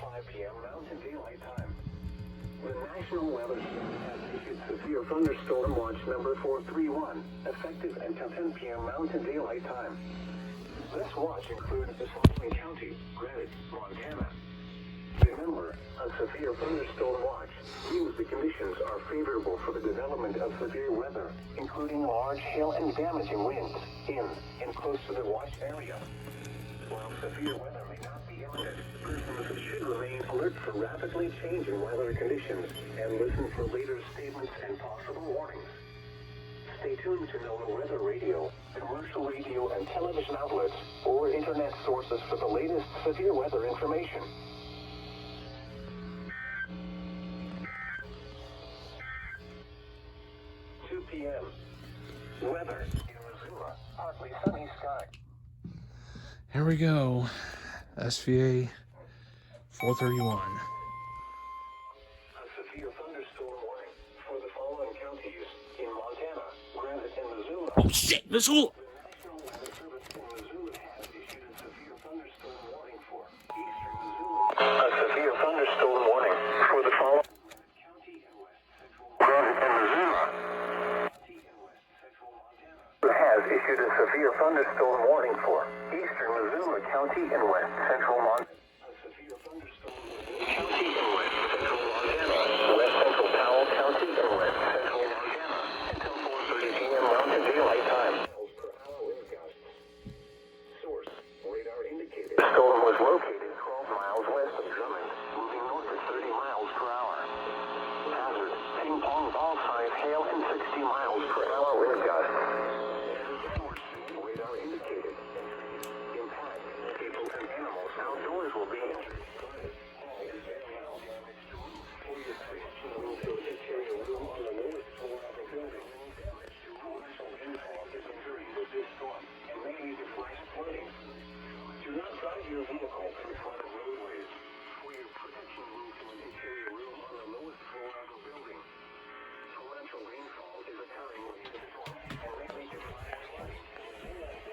5 p.m. Mountain Daylight Time. The National Weather Service has issued severe thunderstorm watch number 431, effective until 10 p.m. Mountain Daylight Time. This watch includes the following counties: Greenwich, Montana. Remember, a severe thunderstorm watch means the conditions are favorable for the development of severe weather, including large hail and damaging winds in and close to the watch area. While severe weather may not be imminent, persons should remain alert for rapidly changing weather conditions and listen for later statements and possible warnings. Stay tuned to NOAA weather radio, commercial radio and television outlets, or internet sources for the latest severe weather information. p.m. Weather in Missoula, partly sunny sky. Here we go. SVA 431. A severe thunderstorm warning for the following counties in Montana, Greenwich, and Missoula. Oh shit, Missoula! The National Weather Service in Missoula has issued a severe thunderstorm warning for eastern Missoula. A severe thunderstorm warning for the following county and west central Greenwich and Missoula. Has issued a severe thunderstorm warning for eastern Missoula County and west central Montana. A severe thunderstorm county and west central Montana. West central Powell County and west central Montana until 4:30 p.m. Mountain Daylight Time. Miles per hour wind gusts. Source: radar indicated. The storm was located 12 miles west of Drummond, moving north at 30 miles per hour. Hazard: ping pong ball size hail and 60 miles per hour wind gusts. Radar indicated. Impact: people and animals outdoors will be injured. Do not drive your vehicle through flooded roadways. For your protection, move to an interior room on the lowest floor of a building. Torrential rainfall is occurring with this storm and may lead to flash flooding.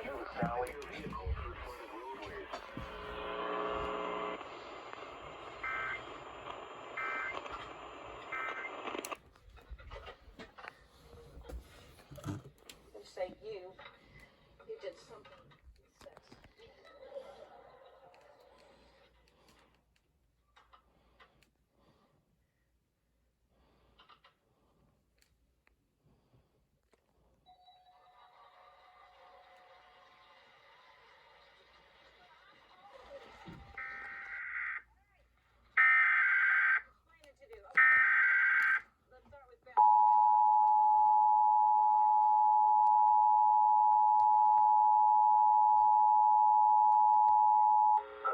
Do not drive your vehicle through flooded roadways. Say you did something.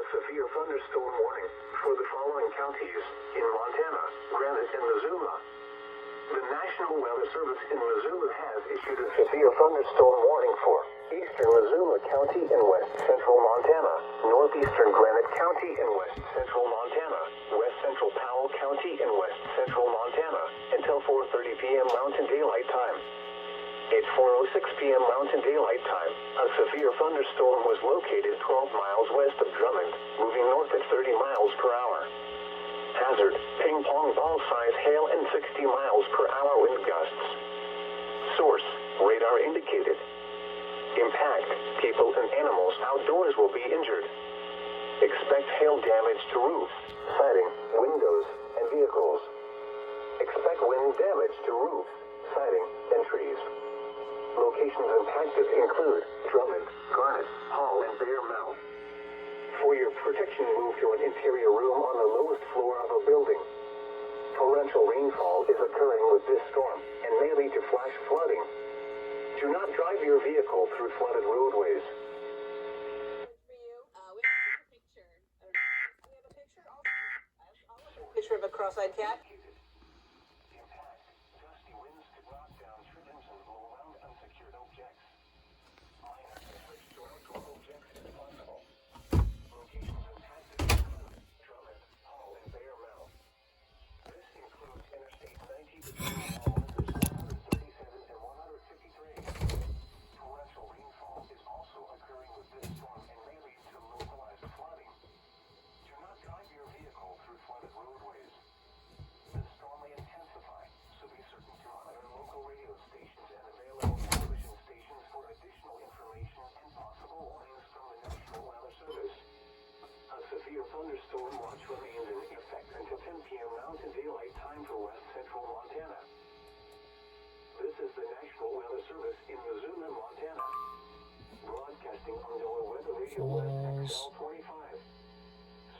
Severe thunderstorm warning for the following counties in Montana, Greenwich, and Missoula. The National Weather Service in Missoula has issued a severe thunderstorm warning for eastern Missoula County and west central Montana, northeastern Granite County and west central Montana, west central Powell County and west central Montana until 4:30 p.m. Mountain Daylight Time. At 4:06 p.m. Mountain Daylight Time, a severe thunderstorm was located 12 miles west of Drummond, moving north at 30 miles per hour. Hazard: ping pong ball size hail and 60 miles per hour wind gusts. Source: radar indicated. Impact: people and animals outdoors will be injured. Expect hail damage to roofs, siding, windows, and vehicles. Expect wind damage to roofs, siding, and trees. Locations impacted include Drummond, Garnet, Hall, and Bear Mount. For your protection, move to an interior room on the lowest floor of a building. Torrential rainfall is occurring with this storm and may lead to flash flooding. Do not drive your vehicle through flooded roadways. Picture of a cross-eyed cat. Vehicle watch remains in effect until 10 p.m. Mountain Daylight Time for West Central Montana. This is the National Weather Service in Missoula, Montana. Broadcasting on NOAA Weather Radio West XL25.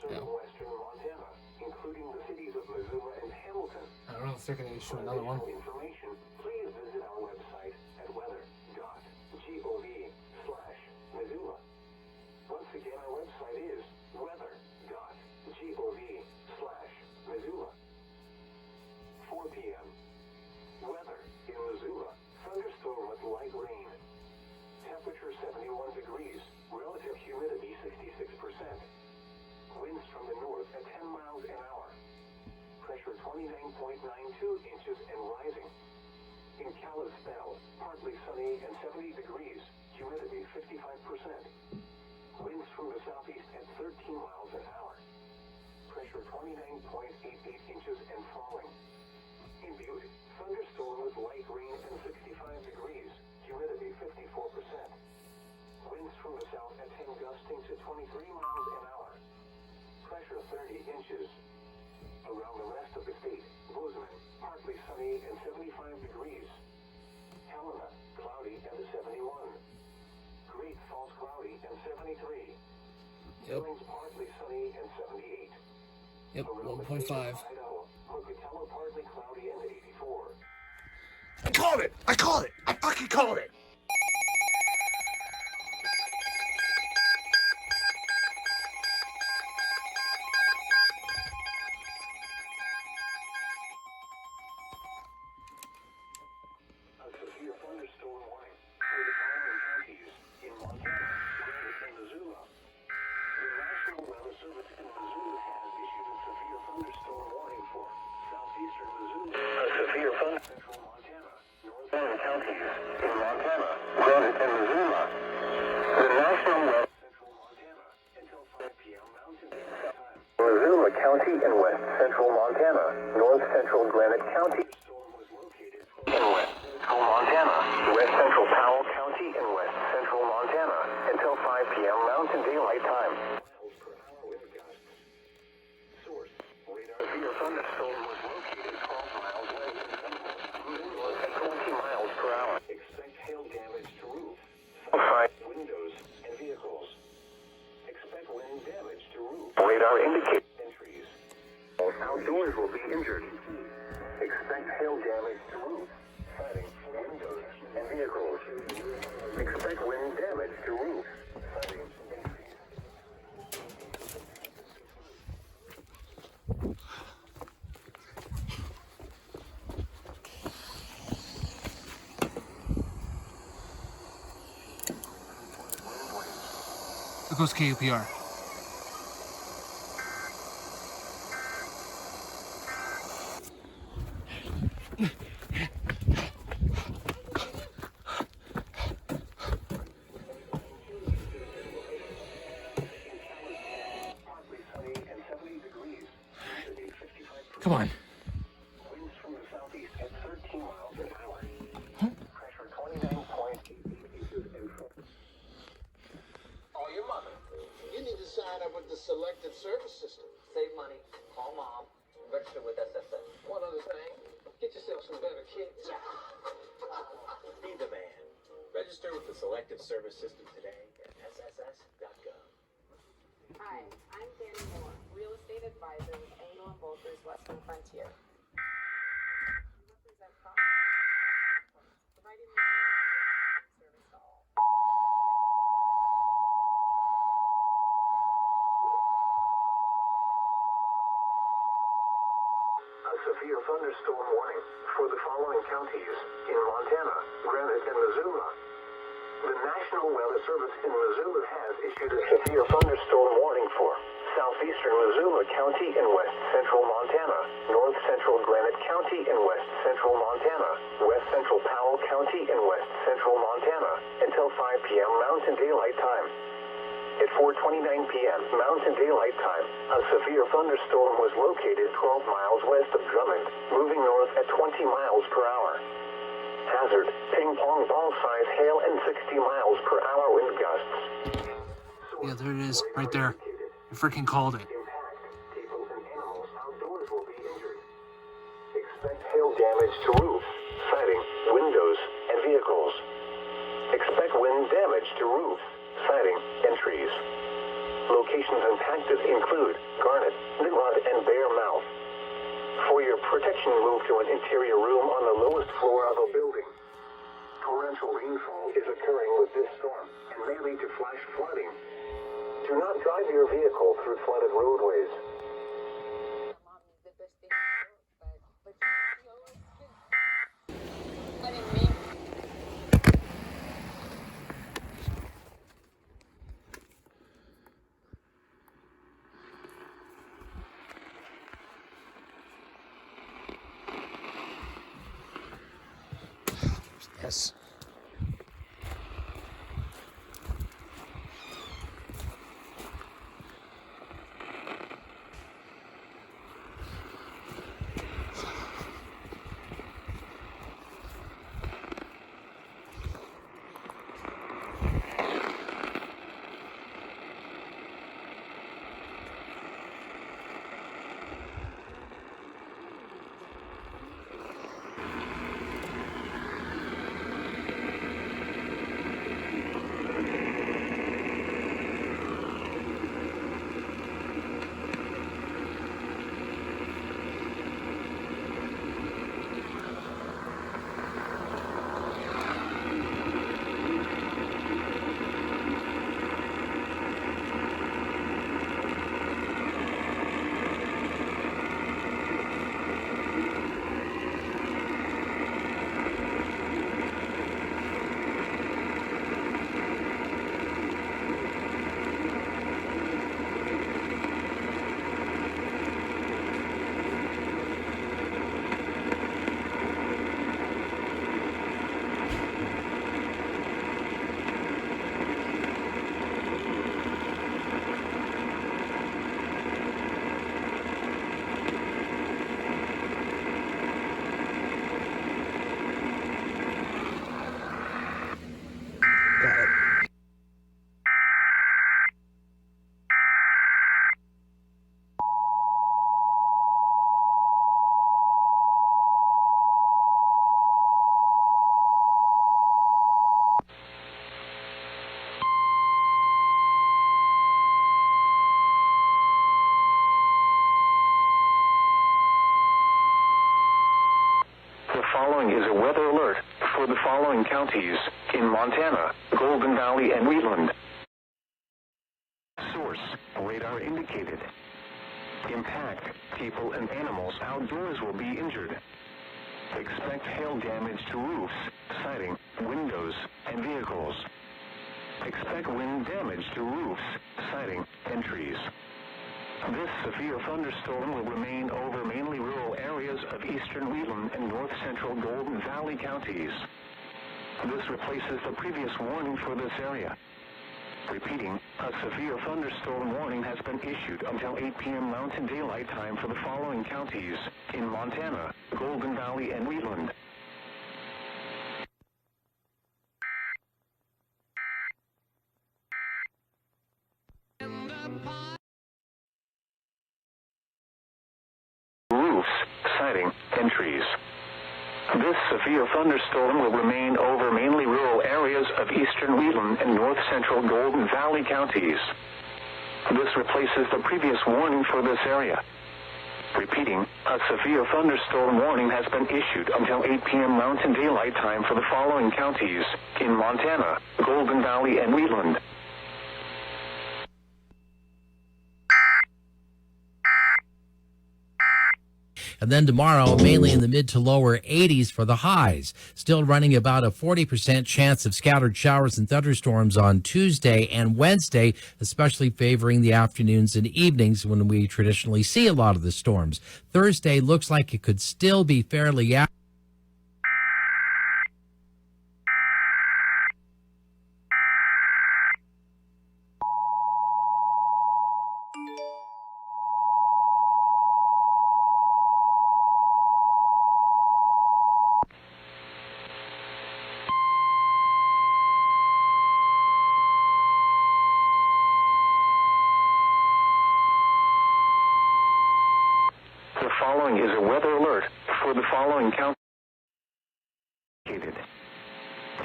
Serving western Montana, including the cities of Missoula and Hamilton. I don't know if they're going to issue another one. For information, please visit our website at weather.gov/Missoula. Once again, our website is weather.gov/Missoula. 4 p.m. Weather in Missoula. Thunderstorm with light rain. Temperature 71 degrees. Relative humidity 66%. Winds from the north at 10 miles an hour. Pressure 29.92 inches and rising. In Kalispell, partly sunny and 70 degrees. Humidity 55%. Winds from the southeast at 13 miles an hour. Pressure 29.88 inches and falling. In Butte, thunderstorm with light rain and 65 degrees. Humidity 54%. Winds from the south at 10 gusting to 23 miles an hour. Pressure 30 inches. Around the rest of the state, Bozeman, partly sunny and 75 degrees. Helena, cloudy and 71. Great Falls, cloudy and 73. Billings, partly sunny and 78. Yep, 1.5. Idaho, Pocatello, partly cloudy and 84. I called it! I called it! I fucking called it! A severe thunderstorm warning for the following counties in Montana, Granite, and Missoula. The National Weather Service in Missoula has issued a severe thunderstorm warning for southeastern Missoula. A severe thunderstorm central Montana, northern counties in Montana, Granite, and Missoula. The National Weather central Montana until 5 p.m. Mountain Daylight Time. Missoula County and West Central Montana, North Central Granite County. Storm was located in West Central Montana, West Central Powell County, and West Central Montana until 5 p.m. Mountain Daylight Time. Miles per hour wind gusts. Source: radar. Severe thunderstorm was located 12 miles west of Denver, moving north at 20 miles per hour. Expect hail damage to roofs, side windows, and vehicles. Expect wind damage to roofs. Radar indicates entries. Outdoors will be injured. Expect hail damage to roofs, siding, windows, and vehicles. Expect wind damage to roofs, siding, entries. There goes KUPR. Partly sunny and 70 degrees. Humidity 55%. Come on. Winds from the southeast at 13 miles an hour. Pressure 29.88 inches and Oh, your mother. You need to sign up with the Selective Service System. Save money. Call mom. Register with SSS. One other thing, get yourself some better kicks. Be the man. Register with the Selective Service System today at sss.gov. Hi, I'm Danny Moore, real estate advisor with Angle & Bolter's Western Frontier. We represent property, providing service to all. A severe thunderstorm warning for the following counties in Montana, Granite, and Missoula. The National Weather Service in Missoula has issued a severe thunderstorm warning for southeastern Missoula County and West Central Montana, North Central Granite County and West Central Montana, West Central Powell County and West Central Montana until 5 p.m. Mountain Daylight Time. At 4:29 p.m. Mountain Daylight Time, a severe thunderstorm was located 12 miles west of Drummond, moving north at 20 miles per hour. Hazard: ping-pong ball-size hail and 60 miles per hour wind gusts. Yeah, there it is, right there. I freaking called it. Impact: Expect hail damage to roofs, siding, windows, and vehicles. Expect wind damage to roofs, siding, and trees. Locations impacted include Garnet, Midland, and Bear Mouth. For your protection, move to an interior room on the lowest floor of a building. Torrential rainfall is occurring with this storm and may lead to flash flooding. Do not drive your vehicle through flooded roadways. Mom is the best thing in the world, but you always been. What do you mean? Yes. Got it. The following is a weather alert for the following counties in Montana, Golden Valley, and Wheatland. Source: radar indicated. Impact: people and animals outdoors will be injured. Expect hail damage to roofs, siding, windows, and vehicles. Expect wind damage to roofs, siding, and trees. This severe thunderstorm will remain over mainly rural areas of eastern Wheatland and north central Golden Valley counties. This replaces the previous warning for this area. Repeating, a severe thunderstorm warning has been issued until 8 p.m. Mountain Daylight Time for the following counties in Montana, Golden Valley, and Wheatland. Roofs, siding, and trees. This severe thunderstorm will remain over mainly rural areas of eastern Wheatland and north central Golden Valley counties. This replaces the previous warning for this area. Repeating, a severe thunderstorm warning has been issued until 8 p.m. Mountain Daylight Time for the following counties in Montana, Golden Valley, and Wheatland. And then tomorrow, mainly in the mid to lower 80s for the highs. Still running about a 40% chance of scattered showers and thunderstorms on Tuesday and Wednesday, especially favoring the afternoons and evenings when we traditionally see a lot of the storms. Thursday looks like it could still be fairly active. The following is a weather alert for the following counties.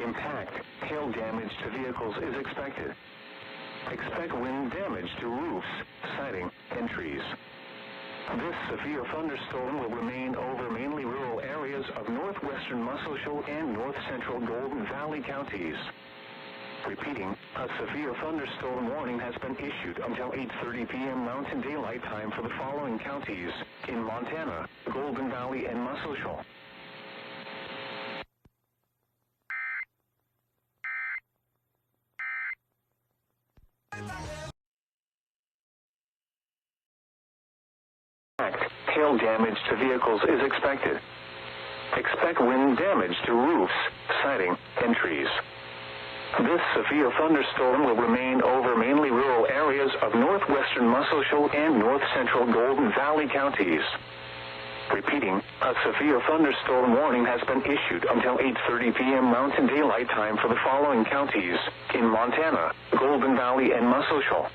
Impact, hail damage to vehicles is expected. Expect wind damage to roofs, siding, and trees. This severe thunderstorm will remain over mainly rural areas of northwestern Muscle Shoals and north central Golden Valley counties. Repeating, a severe thunderstorm warning has been issued until 8:30 p.m. Mountain Daylight Time for the following counties in Montana, Golden Valley, and Muscle Shoals. Hail damage to vehicles is expected. Expect wind damage to roofs, siding, and trees. This severe thunderstorm will remain over mainly rural areas of northwestern Muscle Shoals and north central Golden Valley counties. Repeating, a severe thunderstorm warning has been issued until 8:30 p.m. Mountain Daylight Time for the following counties in Montana, Golden Valley, and Muscle Shoals.